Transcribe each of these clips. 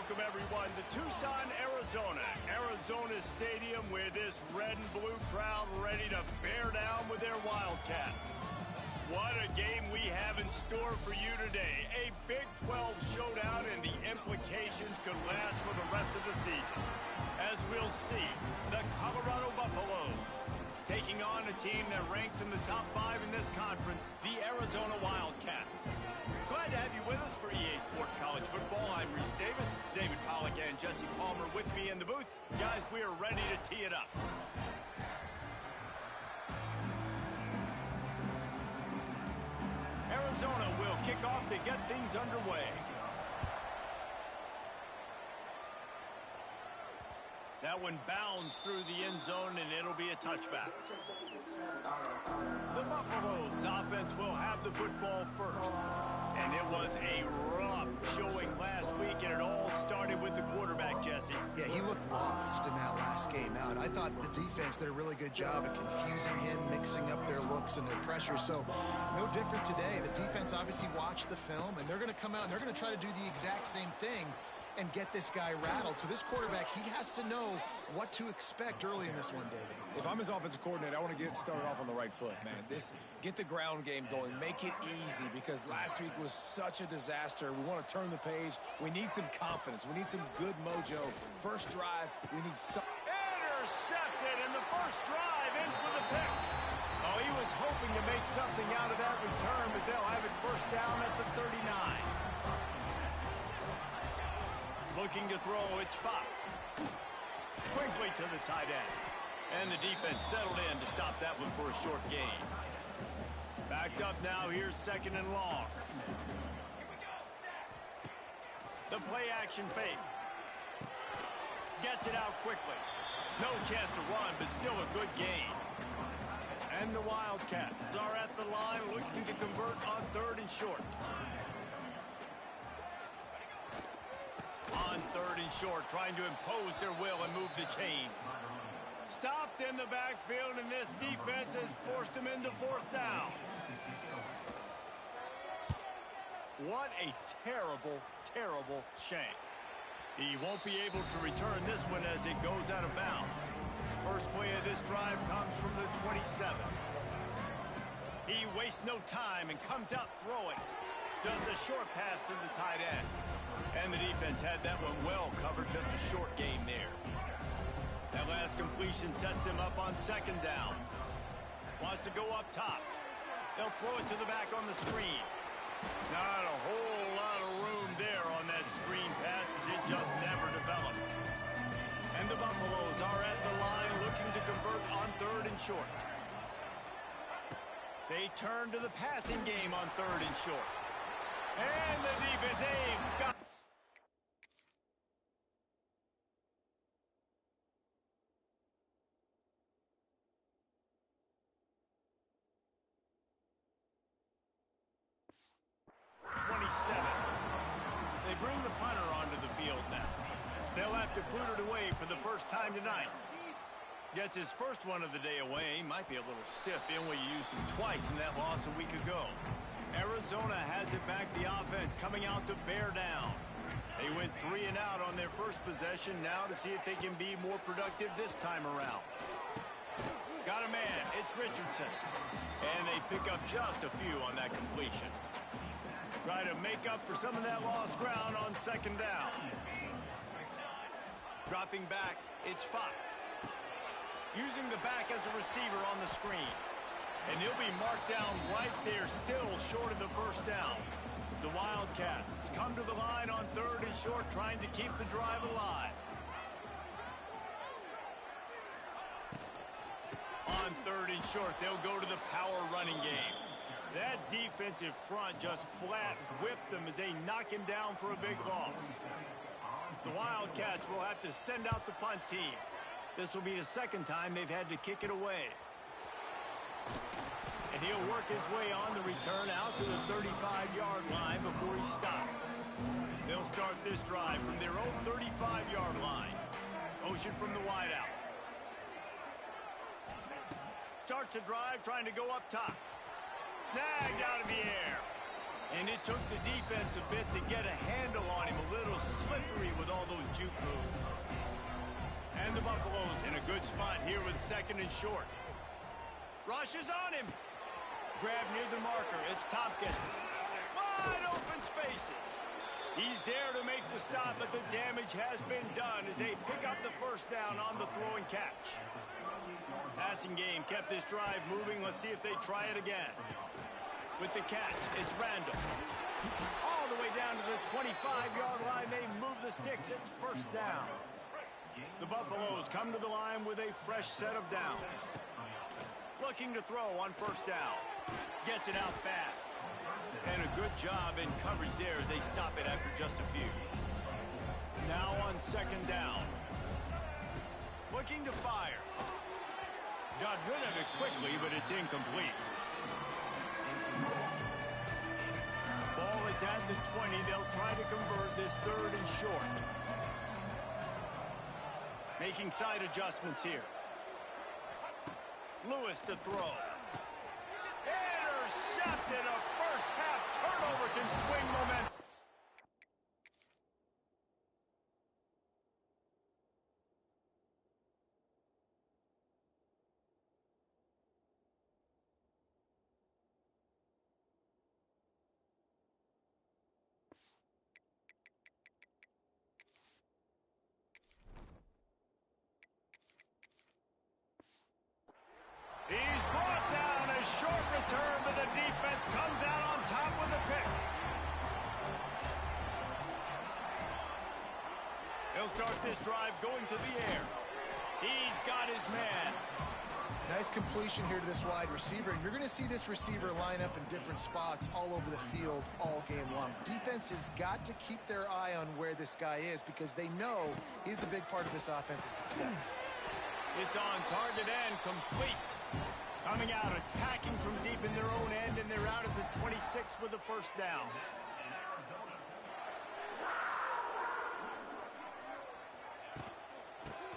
welcome everyone to Tucson, Arizona. Arizona Stadium with this red and blue crowd ready to bear down with their Wildcats. What a game we have in store for you today. A Big 12 showdown, and the implications could last for the rest of the season. As we'll see, the Colorado Buffaloes taking on a team that ranks in the top 5 in this conference, the Arizona Wildcats. Glad to have you with us for EA Sports College Football. I'm Reese Davis, David Pollack and Jesse Palmer with me in the booth. Guys, we are ready to tee it up. Arizona will kick off to get things underway. That one bounds through the end zone, and it'll be a touchback. The Buffaloes offense will have the football first. And it was a rough showing last week, and it all started with the quarterback, Jesse. Yeah, he looked lost in that last game out. I thought the defense did a really good job of confusing him, mixing up their looks and their pressure. So no different today. The defense obviously watched the film, and they're going to come out and they're going to try to do the exact same thing and get this guy rattled. So this quarterback, he has to know what to expect early in this one, David. If I'm his offensive coordinator, I want to get started off on the right foot, man. Get the ground game going. Make it easy, because last week was such a disaster. We want to turn the page. We need some confidence. We need some good mojo. First drive, we need some... Intercepted, and the first drive ends with a pick. Oh, he was hoping to make something out of that return, but they'll have it first down at the 39. Looking to throw, it's Fox. Quickly to the tight end. And the defense settled in to stop that one for a short gain. Backed up now, here's second and long. The play action fake. Gets it out quickly. No chance to run, but still a good gain. And the Wildcats are at the line looking to convert on third and short. On third and short, trying to impose their will and move the chains. Stopped in the backfield, and this defense has forced him into fourth down. What a terrible, terrible shank. He won't be able to return this one as it goes out of bounds. First play of this drive comes from the 27. He wastes no time and comes out throwing. Just a short pass to the tight end. And the defense had that one well covered, just a short gain there. That last completion sets him up on second down. Wants to go up top. They'll throw it to the back on the screen. Not a whole lot of room there on that screen pass, as it just never developed. And the Buffaloes are at the line looking to convert on third and short. They turn to the passing game on third and short. And the defense got... They bring the punter onto the field now. They'll have to boot it away for the first time tonight. Gets his first one of the day away. Might be a little stiff in where you used him twice in that loss a week ago. Arizona has it back, the offense coming out to bear down. They went 3 and out on their first possession, now to see if they can be more productive this time around. Got a man, it's Richardson. And they pick up just a few on that completion. Try to make up for some of that lost ground on second down. Dropping back, it's Fox. Using the back as a receiver on the screen. And he'll be marked down right there, still short of the first down. The Wildcats come to the line on third and short, trying to keep the drive alive. On third and short, they'll go to the power running game. That defensive front just flat whipped them as they knock him down for a big loss. The Wildcats will have to send out the punt team. This will be the second time they've had to kick it away. And he'll work his way on the return out to the 35-yard line before he stopped. They'll start this drive from their own 35-yard line. Motion from the wideout. Starts a drive trying to go up top. Snagged out of the air. And it took the defense a bit to get a handle on him, a little slippery with all those juke moves. And the Buffaloes in a good spot here with second and short. Rushes on him. Grab near the marker. It's Tompkins. Wide open spaces. He's there to make the stop, but the damage has been done as they pick up the first down on the throw and catch. Passing game kept this drive moving. Let's see if they try it again. With the catch, it's Randall. All the way down to the 25-yard line. They move the sticks. It's first down. The Buffaloes come to the line with a fresh set of downs. Looking to throw on first down. Gets it out fast. And a good job in coverage there as they stop it after just a few. Now on second down. Looking to fire. Got rid of it quickly, but it's incomplete. Ball is at the 20. They'll try to convert this third and short. Making side adjustments here. Lewis to throw. Intercepted. A first half turnover can swing momentum. He's brought down. A short return, but the defense comes out on top with a pick. He'll start this drive going to the air. He's got his man. Nice completion here to this wide receiver, and you're going to see this receiver line up in different spots all over the field all game long. Defense has got to keep their eye on where this guy is because they know he's a big part of this offense's success. It's on target and complete. Coming out, attacking from deep in their own end, and they're out at the 26 with the first down.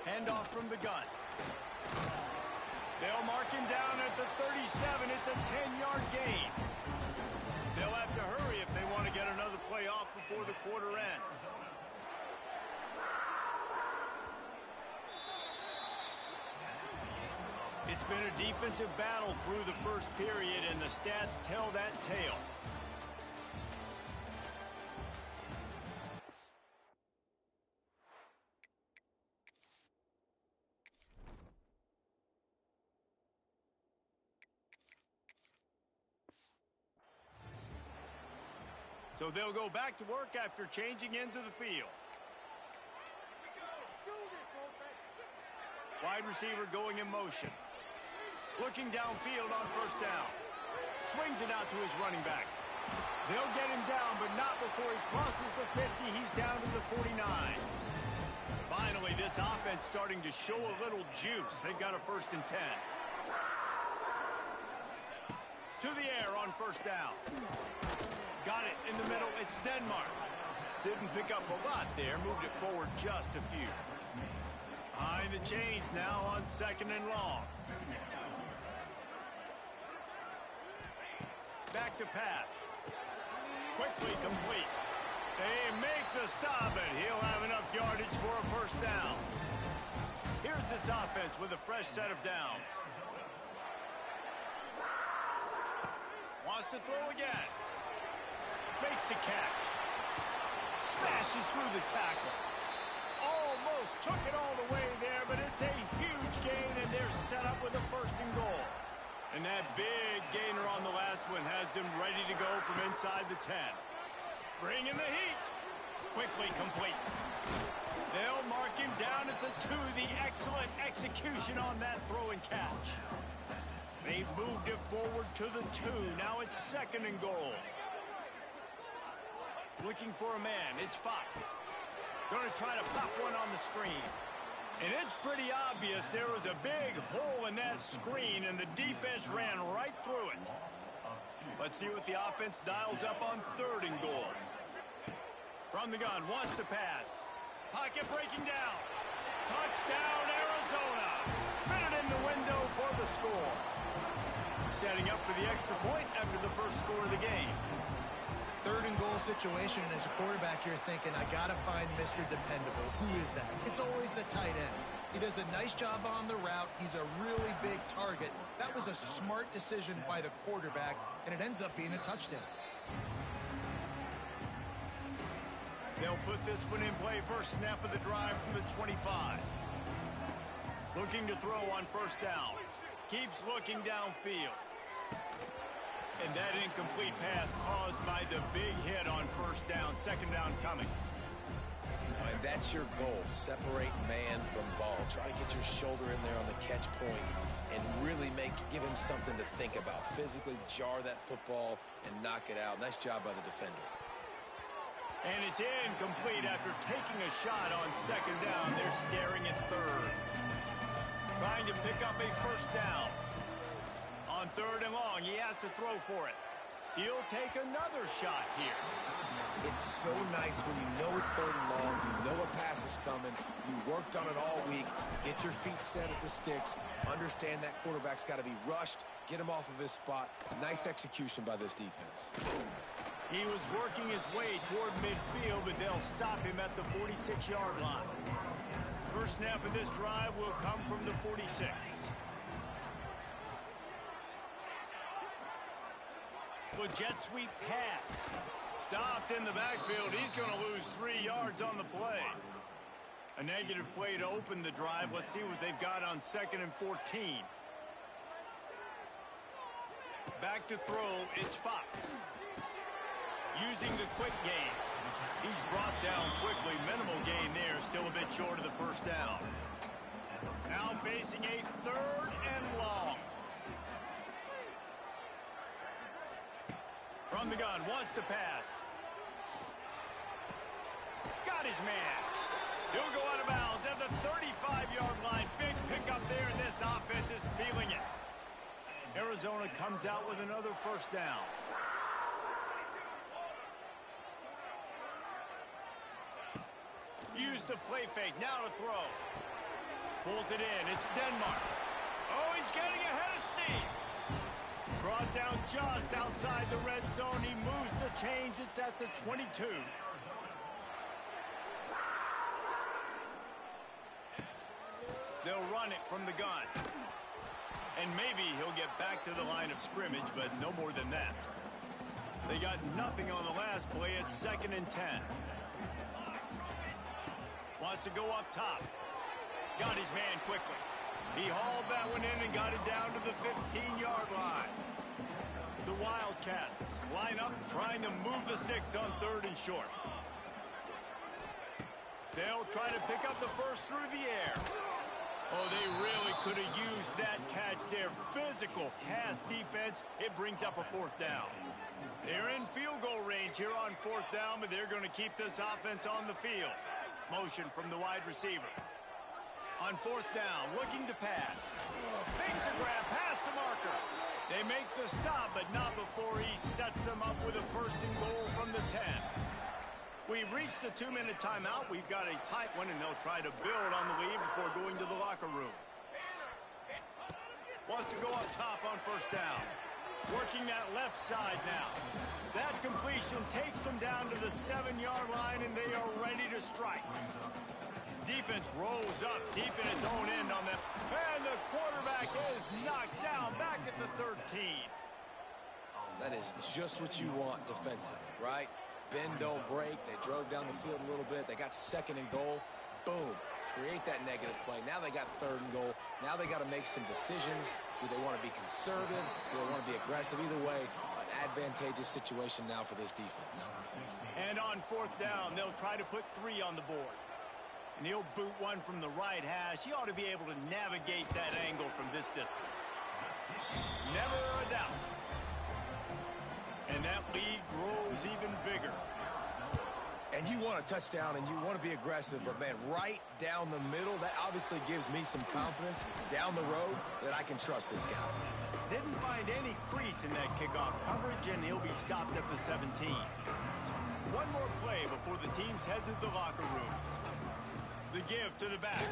Handoff from the gun. They'll mark him down at the 37. It's a 10-yard gain. They'll have to hurry if they want to get another play off before the quarter ends. It's been a defensive battle through the first period, and the stats tell that tale. So they'll go back to work after changing into the field. Wide receiver going in motion. Looking downfield on first down. Swings it out to his running back. They'll get him down, but not before he crosses the 50. He's down to the 49. Finally, this offense starting to show a little juice. They've got a first and 10. To the air on first down. Got it in the middle. It's Denmark. Didn't pick up a lot there. Moved it forward just a few. Behind the chains now on second and long. Back to pass. Quickly complete. They make the stop, and he'll have enough yardage for a first down. Here's this offense with a fresh set of downs. Wants to throw again. Makes the catch. Smashes through the tackle. Almost took it all the way there, but it's a huge gain, and they're set up with a first and goal. And that big gainer on the last one has them ready to go from inside the 10. Bringing the heat. Quickly complete. They'll mark him down at the 2. The excellent execution on that throw and catch. They've moved it forward to the 2. Now it's second and goal. Looking for a man. It's Fox. Going to try to pop one on the screen. And it's pretty obvious there was a big hole in that screen, and the defense ran right through it. Let's see what the offense dials up on third and goal. From the gun, wants to pass. Pocket breaking down. Touchdown, Arizona. Fitted in the window for the score. Setting up for the extra point after the first score of the game. Third and goal situation, and as a quarterback, you're thinking, I got to find Mr. Dependable. Who is that? It's always the tight end. He does a nice job on the route. He's a really big target. That was a smart decision by the quarterback, and it ends up being a touchdown. They'll put this one in play. First snap of the drive from the 25. Looking to throw on first down. Keeps looking downfield. And that incomplete pass caused by the big hit on first down. Second down coming. And that's your goal. Separate man from ball. Try to get your shoulder in there on the catch point and really give him something to think about. Physically jar that football and knock it out. Nice job by the defender. And it's incomplete after taking a shot on second down. They're staring at third. Trying to pick up a first down. On third and long, he has to throw for it. He'll take another shot here. It's so nice when you know it's third and long, you know a pass is coming, you worked on it all week, get your feet set at the sticks, understand that quarterback's got to be rushed, get him off of his spot. Nice execution by this defense. He was working his way toward midfield, but they'll stop him at the 46-yard line. First snap of this drive will come from the 46. With jet sweep pass. Stopped in the backfield. He's going to lose 3 yards on the play. A negative play to open the drive. Let's see what they've got on 2nd and 14. Back to throw. It's Fox. Using the quick game. He's brought down quickly. Minimal gain there. Still a bit short of the first down. Now facing a third and long. From the gun, wants to pass. Got his man. He'll go out of bounds at the 35-yard line. Big pickup there, and this offense is feeling it. Arizona comes out with another first down. Use the play fake, now to throw. Pulls it in, it's Denmark. Oh, he's getting ahead of steam. Brought down just outside the red zone. He moves the chains. It's at the 22. They'll run it from the gun. And maybe he'll get back to the line of scrimmage, but no more than that. They got nothing on the last play. It's 2nd and 10. Wants to go up top. Got his man quickly. He hauled that one in and got it down to the 15-yard line. The Wildcats line up trying to move the sticks on 3rd and short. They'll try to pick up the first through the air. Oh, they really could have used that catch there. Physical pass defense. It brings up a 4th down. They're in field goal range here on 4th down, but they're going to keep this offense on the field. Motion from the wide receiver. On 4th down, looking to pass. Makes a grab past the marker. They make the stop, but not before he sets them up with a 1st and goal from the 10. We've reached the 2-minute timeout. We've got a tight one, and they'll try to build on the lead before going to the locker room. Wants to go up top on 1st down. Working that left side now. That completion takes them down to the 7-yard line, and they are ready to strike. Defense rolls up deep in its own end on them. And the quarterback is knocked down back at the 13. That is just what you want defensively, right? Bend, don't break. They drove down the field a little bit. They got 2nd and goal. Boom. Create that negative play. Now they got 3rd and goal. Now they got to make some decisions. Do they want to be conservative? Do they want to be aggressive? Either way, an advantageous situation now for this defense. And on 4th down, they'll try to put 3 on the board. And he'll boot one from the right hash. He ought to be able to navigate that angle from this distance. Never a doubt. And that lead grows even bigger. And you want a touchdown and you want to be aggressive, but man, right down the middle, that obviously gives me some confidence down the road that I can trust this guy. Didn't find any crease in that kickoff coverage, and he'll be stopped at the 17. One more play before the teams head to the locker rooms. The give to the back.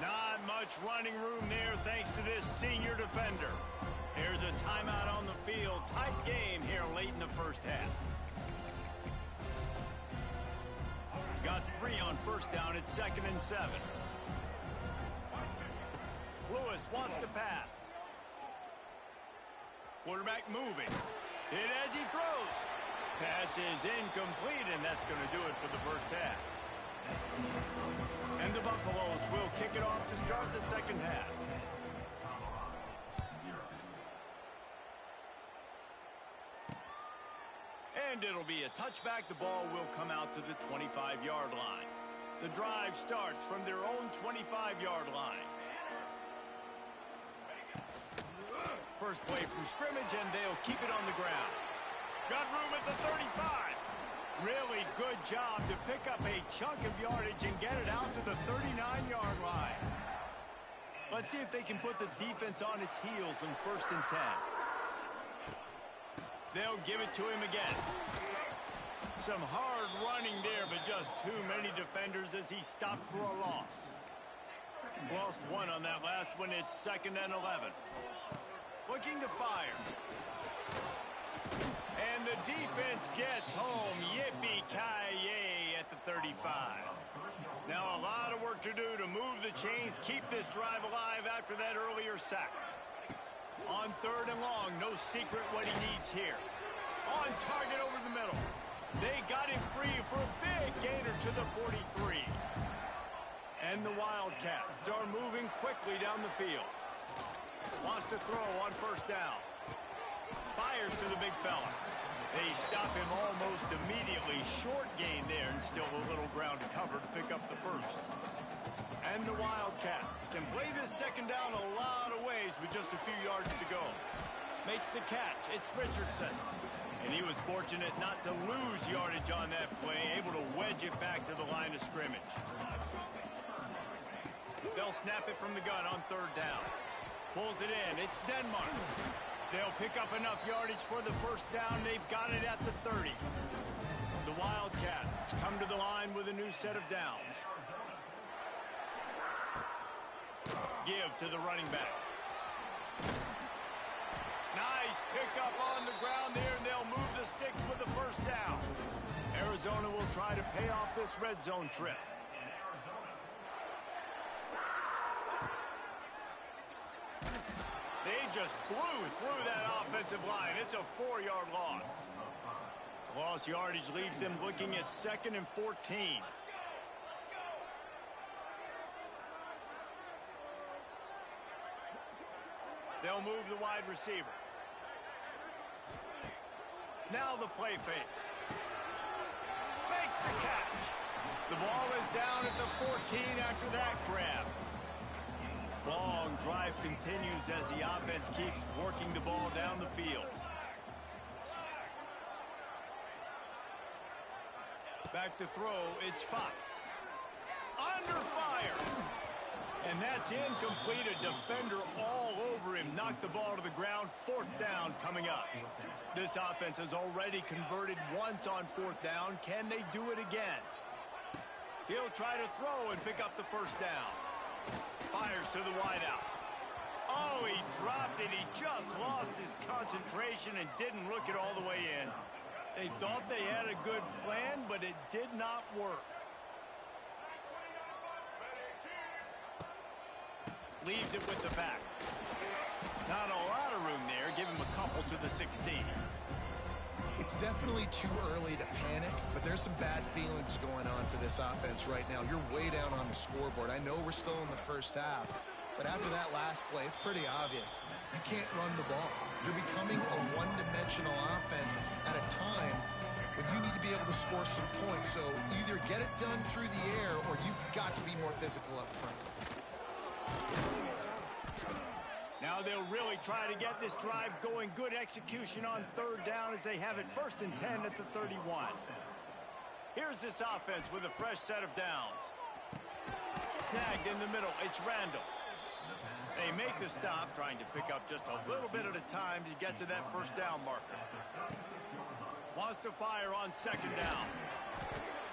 Not much running room there thanks to this senior defender. Here's a timeout on the field. Tight game here late in the first half. Got 3 on first down. It's 2nd and 7. Lewis wants to pass. Quarterback moving. Hit as he throws. Pass is incomplete, and that's going to do it for the first half. And the Buffaloes will kick it off to start the second half. And it'll be a touchback. The ball will come out to the 25-yard line. The drive starts from their own 25-yard line. First play from scrimmage, and they'll keep it on the ground. Got room at the 35. Really good job to pick up a chunk of yardage and get it out to the 39-yard line. Let's see if they can put the defense on its heels in 1st and 10. They'll give it to him again. Some hard running there, but just too many defenders as he stopped for a loss. Lost 1 on that last one. It's 2nd and 11. Looking to fire. And the defense gets home. Yippee-ki-yay at the 35. Now a lot of work to do to move the chains, keep this drive alive after that earlier sack. On 3rd and long, no secret what he needs here. On target over the middle. They got him free for a big gainer to the 43. And the Wildcats are moving quickly down the field. Wants to throw on 1st down. Fires to the big fella. They stop him almost immediately. Short gain there, and still a little ground to cover to pick up the first. And the Wildcats can play this 2nd down a lot of ways with just a few yards to go. Makes the catch. It's Richardson. And he was fortunate not to lose yardage on that play, able to wedge it back to the line of scrimmage. They'll snap it from the gun on 3rd down. Pulls it in. It's Denmark. They'll pick up enough yardage for the 1st down. They've got it at the 30. The Wildcats come to the line with a new set of downs. Give to the running back. Nice pickup on the ground there, and they'll move the sticks with the 1st down. Arizona will try to pay off this red zone trip. They just blew through that offensive line. It's a 4-yard loss. Lost yardage leaves them looking at 2nd and 14. They'll move the wide receiver. Now the play fake. Makes the catch. The ball is down at the 14 after that grab. Long drive continues as the offense keeps working the ball down the field. Back to throw, it's Fox. Under fire. And that's incomplete. A defender all over him. Knocked the ball to the ground. 4th down coming up. This offense has already converted once on 4th down. Can they do it again? He'll try to throw and pick up the 1st down. Fires to the wideout. Oh, he dropped it. He just lost his concentration and didn't look it all the way in. They thought they had a good plan, but it did not work. Leaves it with the back. Not a lot of room there. Give him a couple to the 16. It's definitely too early to panic, but there's some bad feelings going on for this offense right now. You're way down on the scoreboard. I know we're still in the first half, but after that last play, it's pretty obvious. You can't run the ball. You're becoming a one-dimensional offense at a time when you need to be able to score some points. So either get it done through the air or you've got to be more physical up front. Now they'll really try to get this drive going. Good execution on 3rd down as they have it 1st and 10 at the 31. Here's this offense with a fresh set of downs. Snagged in the middle. It's Randall. They make the stop, trying to pick up just a little bit at a time to get to that 1st down marker. Wants to fire on 2nd down.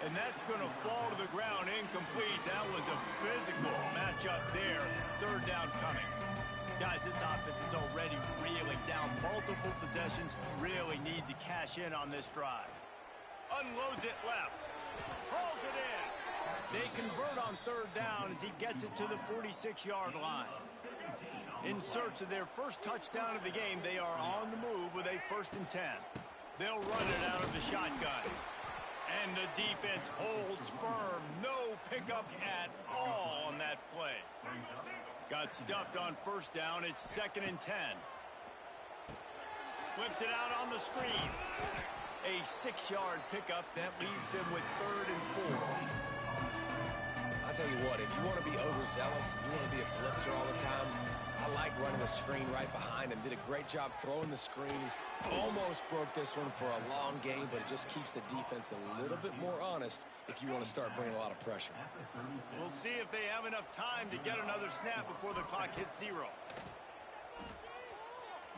And that's going to fall to the ground incomplete. That was a physical matchup there. 3rd down coming. Guys, this offense is already reeling down multiple possessions. Really need to cash in on this drive. Unloads it left. Hauls it in. They convert on third down as he gets it to the 46-yard line. In search of their first touchdown of the game, they are on the move with a 1st and 10. They'll run it out of the shotgun. And the defense holds firm. No pickup at all on that play. Got stuffed on 1st down. It's 2nd and 10. Flips it out on the screen. A 6-yard pickup that leaves them with 3rd and 4. I'll tell you what, if you want to be overzealous, you want to be a blitzer all the time, I like running the screen right behind him. Did a great job throwing the screen. Almost broke this one for a long game, but it just keeps the defense a little bit more honest if you want to start bringing a lot of pressure. We'll see if they have enough time to get another snap before the clock hits 0.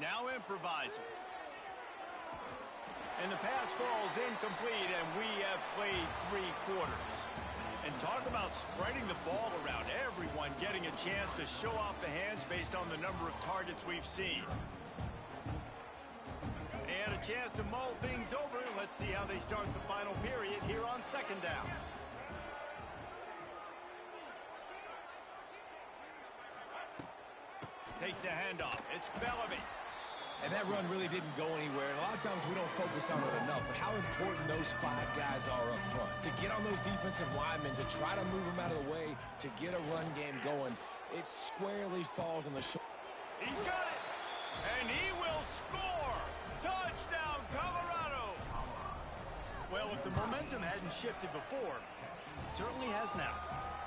Now improvising. And the pass falls incomplete, and we have played 3 quarters. And talk about spreading the ball around. Everyone getting a chance to show off the hands based on the number of targets we've seen. And a chance to mull things over. Let's see how they start the final period here on 2nd down. Takes the handoff. It's Bellamy. And that run really didn't go anywhere. And a lot of times we don't focus on it enough, but how important those 5 guys are up front. To get on those defensive linemen, to try to move them out of the way, to get a run game going, it squarely falls on the shoulder. He's got it. And he will score. Touchdown, Colorado. Well, if the momentum hadn't shifted before, it certainly has now.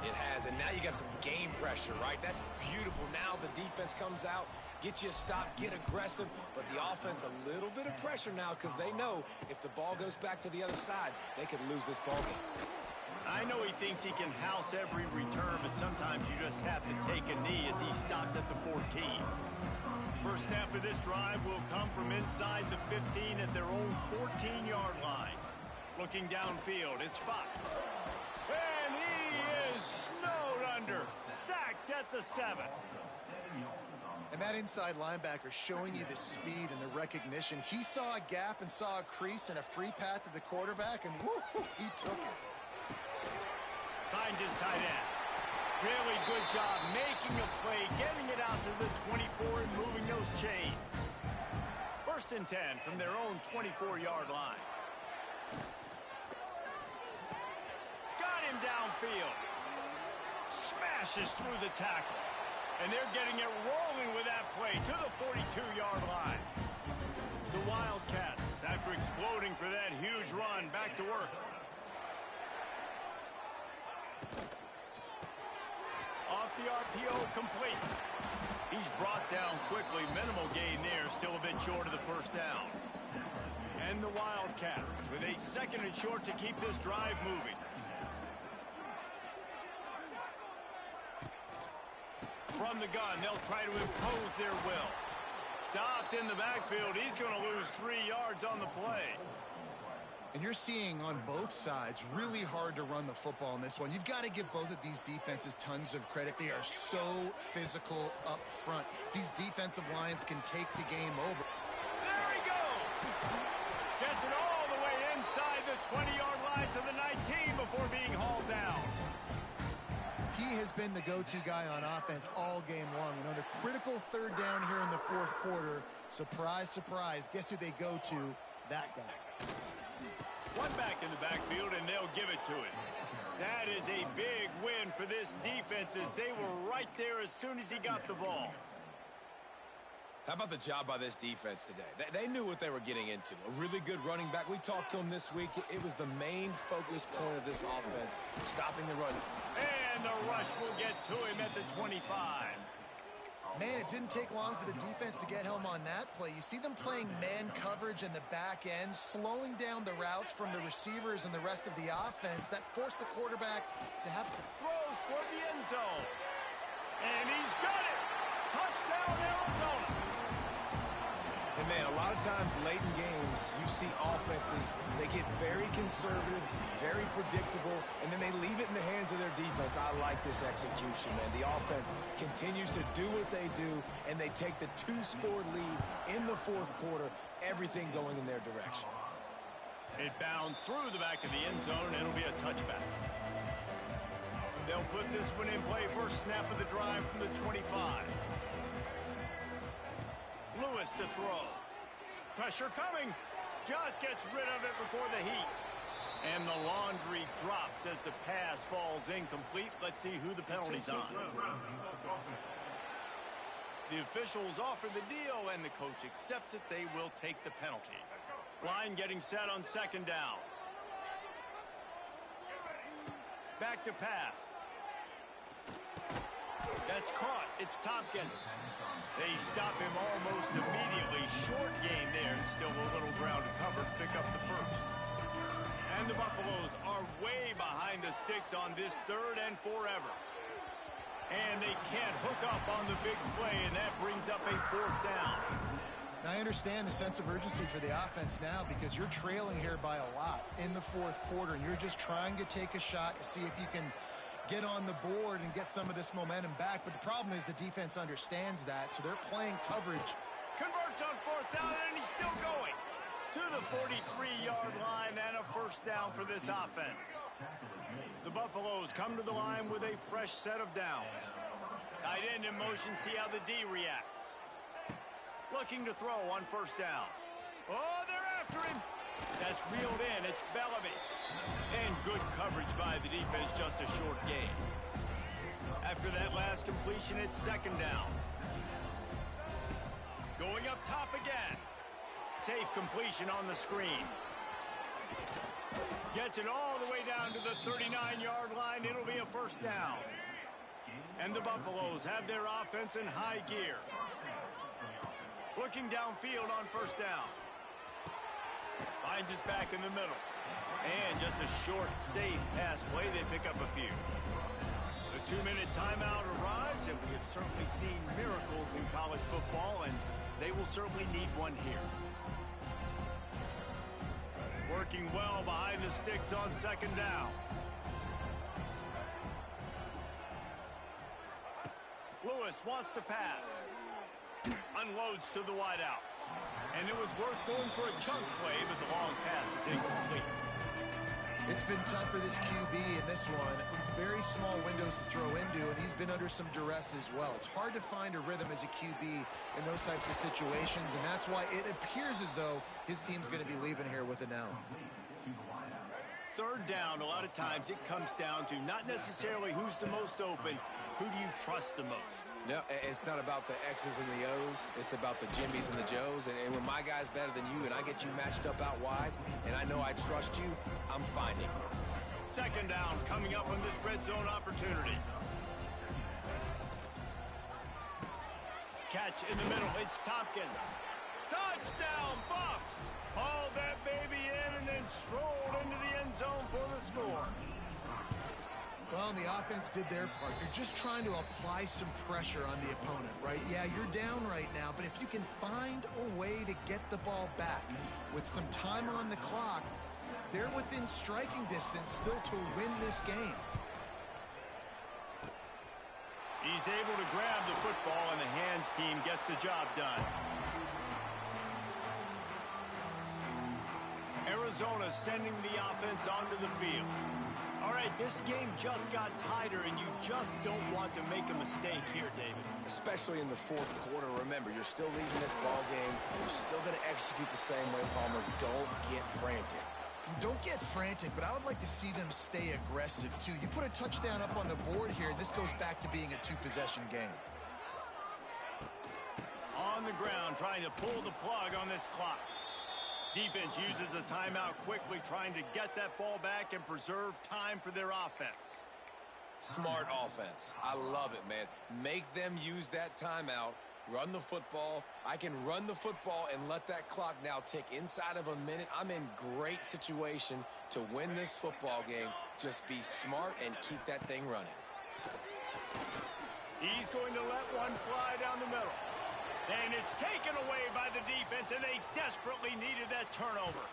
It has, and now you got some game pressure, right? That's beautiful. Now the defense comes out, get you a stop, get aggressive, but the offense a little bit of pressure now because they know if the ball goes back to the other side, they could lose this ball game. I know he thinks he can house every return, but sometimes you just have to take a knee as he stopped at the 14. First snap of this drive will come from inside the 15 at their own 14-yard line. Looking downfield, it's Fox. And he is snowed under, sacked at the 7. And that inside linebacker showing you the speed and the recognition. He saw a gap and saw a crease and a free path to the quarterback, and woo, he took it. Finds his tight end. Really good job making a play, getting it out to the 24 and moving those chains. 1st and 10 from their own 24-yard line. Got him downfield. Smashes through the tackle. And they're getting it rolling with that play to the 42-yard line. The Wildcats, after exploding for that huge run, back to work. Off the RPO, complete. He's brought down quickly. Minimal gain there, still a bit short of the 1st down. And the Wildcats with a 2nd and short to keep this drive moving. From the gun, they'll try to impose their will. Stopped in the backfield. He's going to lose 3 yards on the play. And you're seeing on both sides really hard to run the football in this one. You've got to give both of these defenses tons of credit. They are so physical up front. These defensive lines can take the game over. There he goes. Gets it all the way inside the 20-yard line to the 19 before being hauled down. He has been the go-to guy on offense all game long. And on a critical 3rd down here in the 4th quarter, surprise, surprise, guess who they go to? That guy. One back in the backfield, and they'll give it to him. That is a big win for this defense as they were right there as soon as he got the ball. How about the job by this defense today? They knew what they were getting into. A really good running back. We talked to him this week. It was the main focus point of this offense, stopping the run. And the rush will get to him at the 25. Man, it didn't take long for the defense to get home on that play. You see them playing man coverage in the back end, slowing down the routes from the receivers and the rest of the offense. That forced the quarterback to have to throws toward the end zone. And he's got it. Touchdown, Arizona. And man, a lot of times late in games, you see offenses, they get very conservative, very predictable, and then they leave it in the hands of their defense. I like this execution, man. The offense continues to do what they do, and they take the 2-score lead in the fourth quarter, everything going in their direction. It bounds through the back of the end zone, and it'll be a touchback. They'll put this one in play. First snap of the drive from the 25. Lewis to throw. Pressure coming. Just gets rid of it before the heat. And the laundry drops as the pass falls incomplete. Let's see who the penalty's on. The officials offer the deal, and the coach accepts it. They will take the penalty. Line getting set on second down. Back to pass. That's caught. It's Tompkins. They stop him almost immediately. Short gain there, and still a little ground to cover to pick up the first. And the Buffaloes are way behind the sticks on this third and forever. And they can't hook up on the big play, and that brings up a fourth down. Now, I understand the sense of urgency for the offense now because you're trailing here by a lot in the fourth quarter, and you're just trying to take a shot to see if you can get on the board and get some of this momentum back. But the problem is the defense understands that, so they're playing coverage. Converts on fourth down, and he's still going to the 43-yard line, and a first down for this offense. The Buffaloes come to the line with a fresh set of downs. Tight end in motion, see how the D reacts. Looking to throw on first down. Oh, they're after him. That's reeled in. It's Bellamy. And good coverage by the defense, just a short gain. After that last completion, it's second down. Going up top again. Safe completion on the screen. Gets it all the way down to the 39-yard line. It'll be a first down. And the Buffaloes have their offense in high gear. Looking downfield on first down. Finds his back in the middle. And just a short, safe pass play. They pick up a few. The 2-minute timeout arrives, and we have certainly seen miracles in college football, and they will certainly need one here. Working well behind the sticks on second down. Lewis wants to pass. Unloads to the wideout. And it was worth going for a chunk play, but the long pass is incomplete. It's been tough for this QB in this one. Very small windows to throw into, and he's been under some duress as well. It's hard to find a rhythm as a QB in those types of situations, and that's why it appears as though his team's going to be leaving here with an L. Third down, a lot of times it comes down to not necessarily who's the most open, who do you trust the most? No, it's not about the X's and the O's. It's about the Jimmys and the Joes. And when my guy's better than you and I get you matched up out wide and I know I trust you, I'm finding you. Second down coming up on this red zone opportunity. Catch in the middle. It's Tompkins. Touchdown, Buffs! Hauled that baby in and then strolled into the end zone for the score. Well, the offense did their part. You're just trying to apply some pressure on the opponent, right? Yeah, you're down right now, but if you can find a way to get the ball back with some time on the clock, they're within striking distance still to win this game. He's able to grab the football, and the hands team gets the job done. Arizona sending the offense onto the field. All right, this game just got tighter, and you just don't want to make a mistake here, David. Especially in the fourth quarter. Remember, you're still leading this ball game. You're still going to execute the same way, Palmer. Don't get frantic. Don't get frantic, but I would like to see them stay aggressive, too. You put a touchdown up on the board here, this goes back to being a two-possession game. On the ground, trying to pull the plug on this clock. Defense uses a timeout quickly, trying to get that ball back and preserve time for their offense. Smart offense. I love it, man. Make them use that timeout. Run the football. I can run the football and let that clock now tick inside of a minute. I'm in great situation to win this football game. Just be smart and keep that thing running. He's going to let one fly down the middle. And it's taken away by the defense, and they desperately needed that turnover.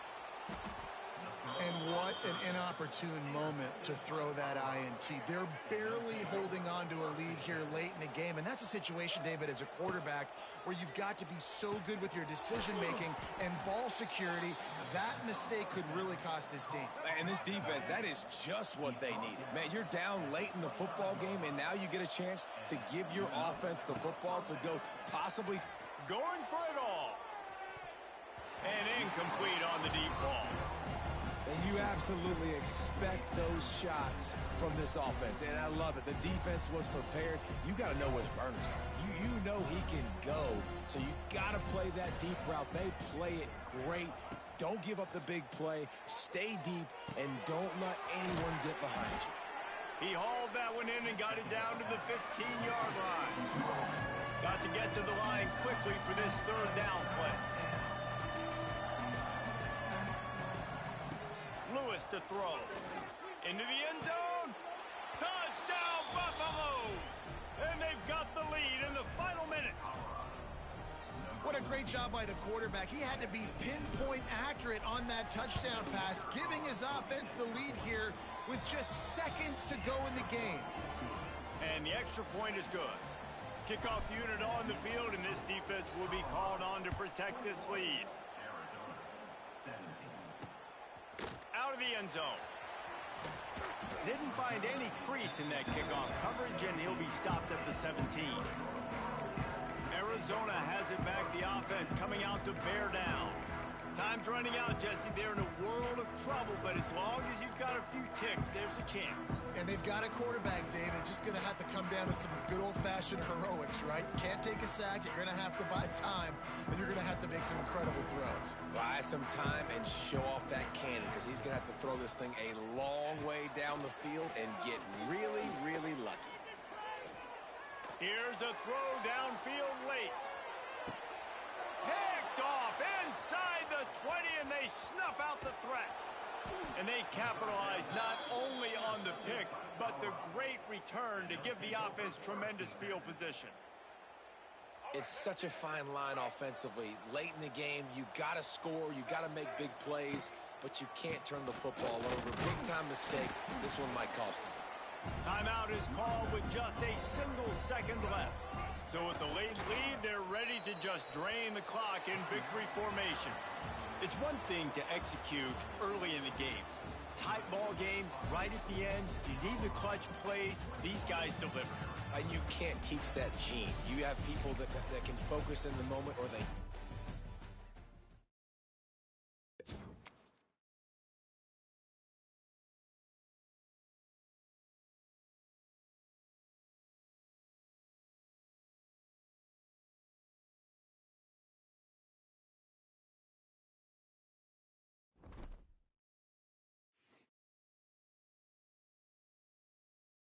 And what an inopportune moment to throw that INT. They're barely holding on to a lead here late in the game, and that's a situation, David, as a quarterback, where you've got to be so good with your decision-making and ball security. That mistake could really cost his team. And this defense, that is just what they needed. Man, you're down late in the football game, and now you get a chance to give your offense the football to go possibly going for it all. And incomplete on the deep ball. And you absolutely expect those shots from this offense, and I love it. The defense was prepared. You got to know where the burners are. You know he can go, so you got to play that deep route. They play it great. Don't give up the big play. Stay deep, and don't let anyone get behind you. He hauled that one in and got it down to the 15-yard line. Got to get to the line quickly for this third down play. Lewis to throw. Into the end zone. Touchdown, Buffaloes! And they've got the lead in the final minute. What a great job by the quarterback. He had to be pinpoint accurate on that touchdown pass, giving his offense the lead here with just seconds to go in the game. And the extra point is good. Kickoff unit on the field, and this defense will be called on to protect this lead. Out of the end zone. Didn't find any crease in that kickoff coverage, and he'll be stopped at the 17. Arizona has it back. The offense coming out to bear down. Time's running out, Jesse. They're in a world of trouble, but as long as you've got a few ticks, there's a chance. And they've got a quarterback, David. Just going to have to come down to some good old-fashioned heroics, right? You can't take a sack. You're going to have to buy time, and you're going to have to make some incredible throws. Buy some time and show off that cannon, because he's going to have to throw this thing a long way down the field and get really, really lucky. Here's a throw downfield late. Picked off inside the 20, and they snuff out the threat. And they capitalize not only on the pick, but the great return to give the offense tremendous field position. It's such a fine line offensively. Late in the game, you got to score, you got to make big plays, but you can't turn the football over. Big-time mistake. This one might cost him. Timeout is called with just a single second left. So with the late lead, they're ready to just drain the clock in victory formation. It's one thing to execute early in the game. Tight ball game, right at the end, you need the clutch plays. These guys deliver. And you can't teach that gene. You have people that can focus in the moment, or they